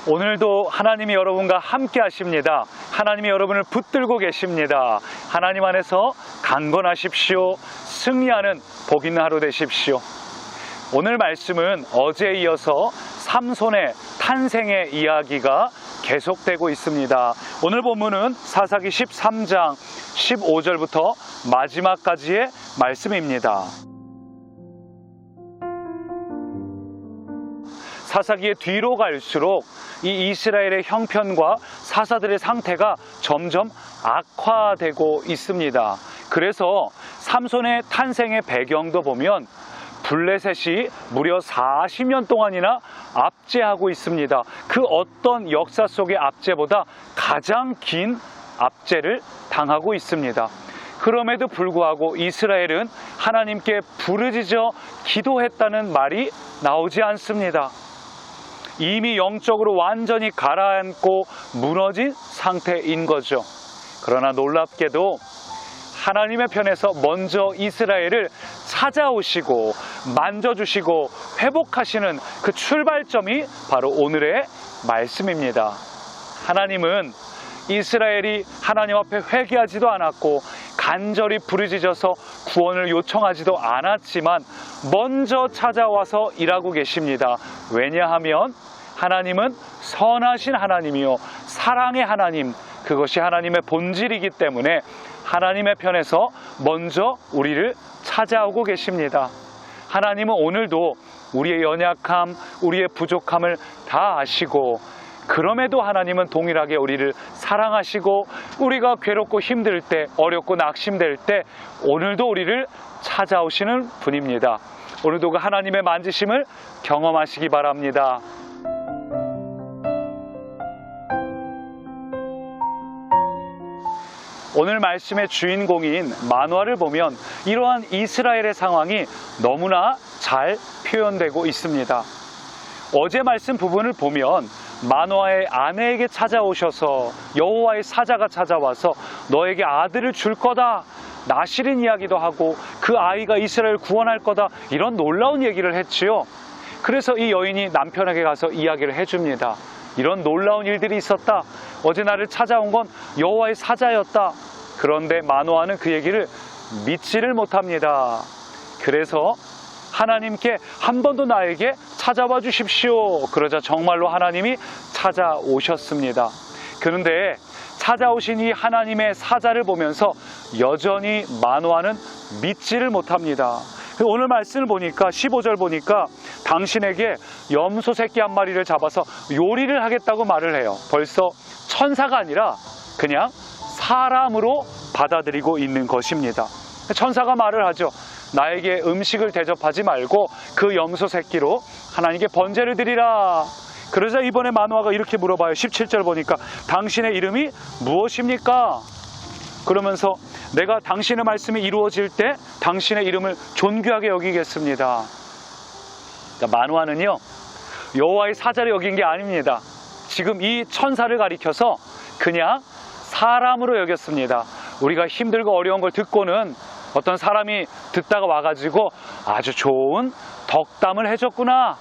오늘도 하나님이 여러분과 함께 하십니다. 하나님이 여러분을 붙들고 계십니다. 하나님 안에서 강건하십시오. 승리하는 복 있는 하루 되십시오. 오늘 말씀은 어제에 이어서 삼손의 탄생의 이야기가 계속되고 있습니다. 오늘 본문은 사사기 13장 15절부터 마지막까지의 말씀입니다. 사사기의 뒤로 갈수록 이 이스라엘의 형편과 사사들의 상태가 점점 악화되고 있습니다. 그래서 삼손의 탄생의 배경도 보면 블레셋이 무려 40년 동안이나 압제하고 있습니다. 그 어떤 역사 속의 압제보다 가장 긴 압제를 당하고 있습니다. 그럼에도 불구하고 이스라엘은 하나님께 부르짖어 기도했다는 말이 나오지 않습니다. 이미 영적으로 완전히 가라앉고 무너진 상태인 거죠. 그러나 놀랍게도 하나님의 편에서 먼저 이스라엘을 찾아오시고 만져주시고 회복하시는 그 출발점이 바로 오늘의 말씀입니다. 하나님은 이스라엘이 하나님 앞에 회개하지도 않았고 간절히 부르짖어서 구원을 요청하지도 않았지만 먼저 찾아와서 일하고 계십니다. 왜냐하면 하나님은 선하신 하나님이요 사랑의 하나님, 그것이 하나님의 본질이기 때문에 하나님의 편에서 먼저 우리를 찾아오고 계십니다. 하나님은 오늘도 우리의 연약함, 우리의 부족함을 다 아시고 그럼에도 하나님은 동일하게 우리를 사랑하시고 우리가 괴롭고 힘들 때, 어렵고 낙심될 때 오늘도 우리를 찾아오시는 분입니다. 오늘도 그 하나님의 만지심을 경험하시기 바랍니다. 오늘 말씀의 주인공인 마노아를 보면 이러한 이스라엘의 상황이 너무나 잘 표현되고 있습니다. 어제 말씀 부분을 보면 마노아의 아내에게 찾아오셔서 여호와의 사자가 찾아와서 너에게 아들을 줄 거다, 나실인 이야기도 하고 그 아이가 이스라엘을 구원할 거다, 이런 놀라운 얘기를 했지요. 그래서 이 여인이 남편에게 가서 이야기를 해줍니다. 이런 놀라운 일들이 있었다. 어제 나를 찾아온 건 여호와의 사자였다. 그런데 마노아는 그 얘기를 믿지를 못합니다. 그래서 하나님께 한 번 더 나에게 찾아와 주십시오. 그러자 정말로 하나님이 찾아오셨습니다. 그런데 찾아오신 이 하나님의 사자를 보면서 여전히 마노아는 믿지를 못합니다. 오늘 말씀을 보니까 15절 보니까 당신에게 염소 새끼 한 마리를 잡아서 요리를 하겠다고 말을 해요. 벌써 천사가 아니라 그냥 사람으로 받아들이고 있는 것입니다. 천사가 말을 하죠. 나에게 음식을 대접하지 말고 그 염소 새끼로 하나님께 번제를 드리라. 그러자 이번에 마노아가 이렇게 물어봐요. 17절 보니까 당신의 이름이 무엇입니까? 그러면서 내가 당신의 말씀이 이루어질 때 당신의 이름을 존귀하게 여기겠습니다. 그러니까 마노아는요 여호와의 사자를 여긴 게 아닙니다. 지금 이 천사를 가리켜서 그냥 사람으로 여겼습니다. 우리가 힘들고 어려운 걸 듣고는 어떤 사람이 듣다가 와가지고 아주 좋은 덕담을 해줬구나,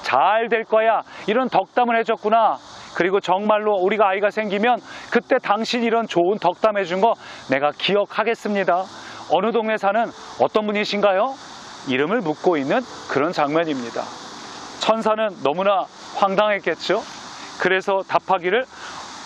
잘 될 거야, 이런 덕담을 해줬구나, 그리고 정말로 우리가 아이가 생기면 그때 당신 이런 좋은 덕담 해준 거 내가 기억하겠습니다. 어느 동네 사는 어떤 분이신가요? 이름을 묻고 있는 그런 장면입니다. 천사는 너무나 황당했겠죠. 그래서 답하기를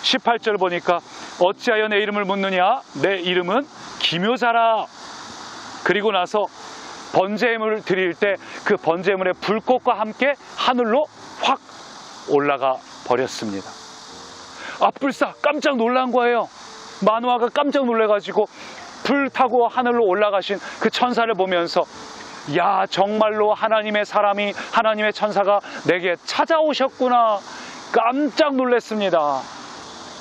18절 보니까 어찌하여 내 이름을 묻느냐, 내 이름은 기묘자라. 그리고 나서 번제물을 드릴 때 그 번제물의 불꽃과 함께 하늘로 확 올라가 버렸습니다. 불사 깜짝 놀란 거예요. 마노아가 깜짝 놀래가지고 불 타고 하늘로 올라가신 그 천사를 보면서 야, 정말로 하나님의 사람이, 하나님의 천사가 내게 찾아오셨구나, 깜짝 놀랐습니다.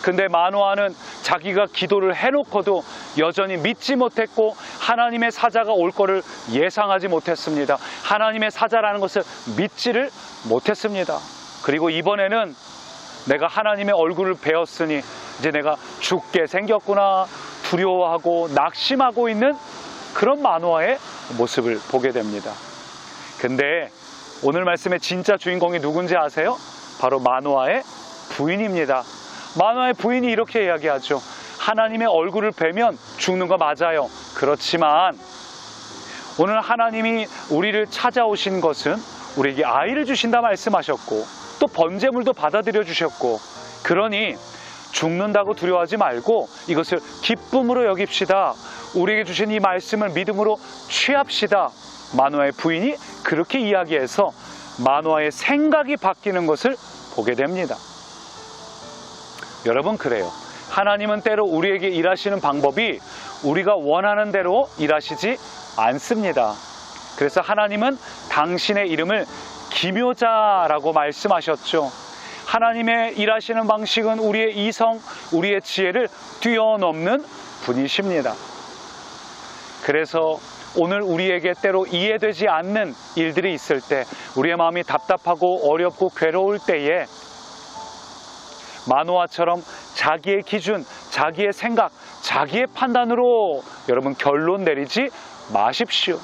근데 마노아는 자기가 기도를 해놓고도 여전히 믿지 못했고 하나님의 사자가 올 거를 예상하지 못했습니다. 하나님의 사자라는 것을 믿지를 못했습니다. 그리고 이번에는 내가 하나님의 얼굴을 배웠으니 이제 내가 죽게 생겼구나, 두려워하고 낙심하고 있는 그런 마노아의 모습을 보게 됩니다. 근데 오늘 말씀의 진짜 주인공이 누군지 아세요? 바로 마노아의 부인입니다. 마노아의 부인이 이렇게 이야기하죠. 하나님의 얼굴을 뵈면 죽는 거 맞아요. 그렇지만 오늘 하나님이 우리를 찾아오신 것은 우리에게 아이를 주신다 말씀하셨고 또 번제물도 받아들여 주셨고, 그러니 죽는다고 두려워하지 말고 이것을 기쁨으로 여깁시다. 우리에게 주신 이 말씀을 믿음으로 취합시다. 마노아의 부인이 그렇게 이야기해서 마노아의 생각이 바뀌는 것을 보게 됩니다. 여러분, 그래요. 하나님은 때로 우리에게 일하시는 방법이 우리가 원하는 대로 일하시지 않습니다. 그래서 하나님은 당신의 이름을 기묘자라고 말씀하셨죠. 하나님의 일하시는 방식은 우리의 이성, 우리의 지혜를 뛰어넘는 분이십니다. 그래서 오늘 우리에게 때로 이해되지 않는 일들이 있을 때, 우리의 마음이 답답하고 어렵고 괴로울 때에 마노아처럼 자기의 기준, 자기의 생각, 자기의 판단으로 여러분 결론 내리지 마십시오.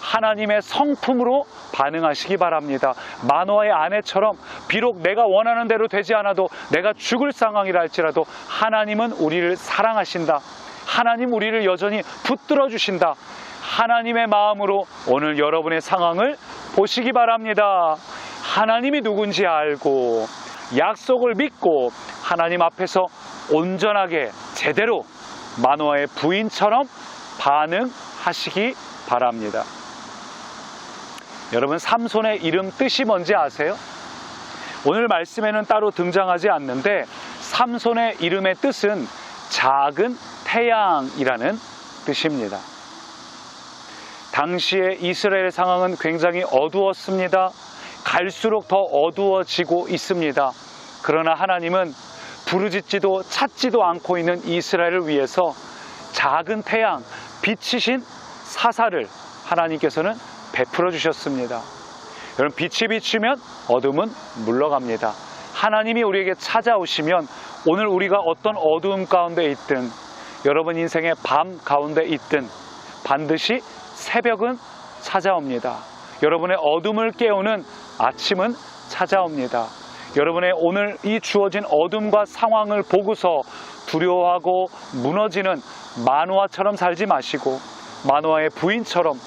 하나님의 성품으로 반응하시기 바랍니다. 마노아의 아내처럼 비록 내가 원하는 대로 되지 않아도, 내가 죽을 상황이라 할지라도 하나님은 우리를 사랑하신다. 하나님 우리를 여전히 붙들어 주신다. 하나님의 마음으로 오늘 여러분의 상황을 보시기 바랍니다. 하나님이 누군지 알고 약속을 믿고 하나님 앞에서 온전하게 제대로 마노아의 부인처럼 반응하시기 바랍니다. 여러분, 삼손의 이름 뜻이 뭔지 아세요? 오늘 말씀에는 따로 등장하지 않는데 삼손의 이름의 뜻은 작은 태양이라는 뜻입니다. 당시의 이스라엘 상황은 굉장히 어두웠습니다. 갈수록 더 어두워지고 있습니다. 그러나 하나님은 부르짖지도 찾지도 않고 있는 이스라엘을 위해서 작은 태양, 빛이신 사사를 하나님께서는 베풀어 주셨습니다. 여러분, 빛이 비추면 어둠은 물러갑니다. 하나님이 우리에게 찾아오시면 오늘 우리가 어떤 어두움 가운데 있든, 여러분 인생의 밤 가운데 있든 반드시 새벽은 찾아옵니다. 여러분의 어둠을 깨우는 아침은 찾아옵니다. 여러분의 오늘 이 주어진 어둠과 상황을 보고서 두려워하고 무너지는 마노아처럼 살지 마시고 마노아의 부인처럼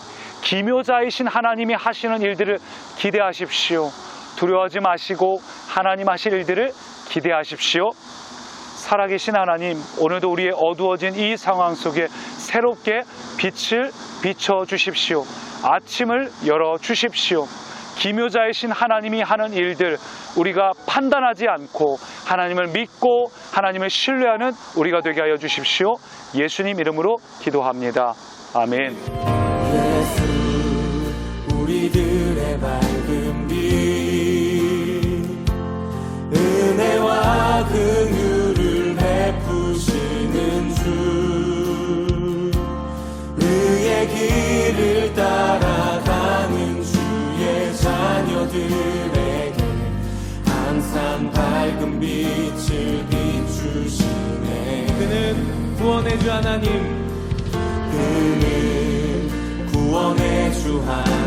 기묘자이신 하나님이 하시는 일들을 기대하십시오. 두려워하지 마시고 하나님 하실 일들을 기대하십시오. 살아계신 하나님, 오늘도 우리의 어두워진 이 상황 속에 새롭게 빛을 비춰주십시오. 아침을 열어주십시오. 기묘자이신 하나님이 하는 일들, 우리가 판단하지 않고 하나님을 믿고 하나님을 신뢰하는 우리가 되게 하여 주십시오. 예수님 이름으로 기도합니다. 아멘. 예수, 우리들의 밝은 빛, 은혜와 긍휼을 베푸시는 주, 의의 길을 따라가는 주의 자녀들에게 항상 밝은 빛을 비추시네. 그는 구원의 주 하나님, 그는 구원의 주 하나님,